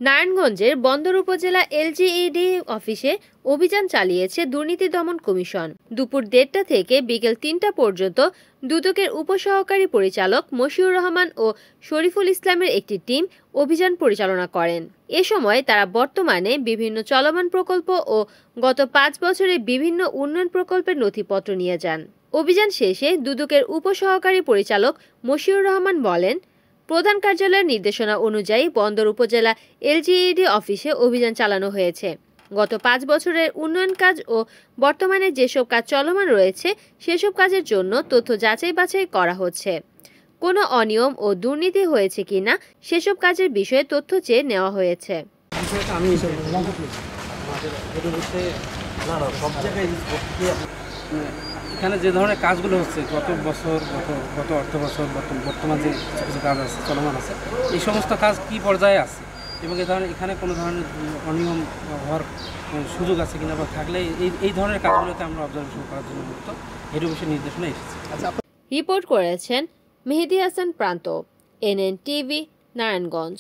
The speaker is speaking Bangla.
নারায়ণগঞ্জের বন্দর উপজেলা এলজিইডি অফিসে অভিযান চালিয়েছে দুর্নীতি দমন কমিশন। দুপুর ১:৩০ থেকে বিকেল ৩টা পর্যন্ত দুদকের উপসহকারী পরিচালক মশিউর রহমান ও শরীফুল ইসলামের একটি টিম অভিযান পরিচালনা করেন। এ সময় তারা বর্তমানে বিভিন্ন চলমান প্রকল্প ও গত ৫ বছরে বিভিন্ন উন্নয়ন প্রকল্পের নথিপত্র নিয়ে যান। অভিযান শেষে দুদকের উপসহকারী পরিচালক মশিউর রহমান বলেন, প্রধান কার্যালয়ের নির্দেশনা অনুযায়ী বন্দর উপজেলা এলজিইডি অফিসে অভিযান চালানো হয়েছে। গত ৫ বছরের উন্নয়ন কাজ ও বর্তমানে যেসব কাজ চলমান রয়েছে সেসব কাজের জন্য তথ্য যাচাই বাছাই করা হচ্ছে। কোনো অনিয়ম ও দুর্নীতি হয়েছে কিনা সেসব কাজের বিষয়ে তথ্য চেয়ে নেওয়া হয়েছে। এখানে যে ধরনের কাজগুলো হচ্ছে গত বছর গত অর্থ বছর বর্তমান যে কিছু কিছু কাজ আছে চলমান আছে, এই সমস্ত কাজ কি পর্যায়ে আছে এবং এখানে কোনো ধরনের অনিয়ম হওয়ার সুযোগ আছে কিনা বা থাকলে এই ধরনের কাজগুলোকে আমরা অবজারভেশন করার জন্য মুক্ত, এর বিষয়ে নির্দেশনা এসেছে। রিপোর্ট করেছেন মেহেদী হাসান প্রান্ত, NN টিভি, নারায়ণগঞ্জ।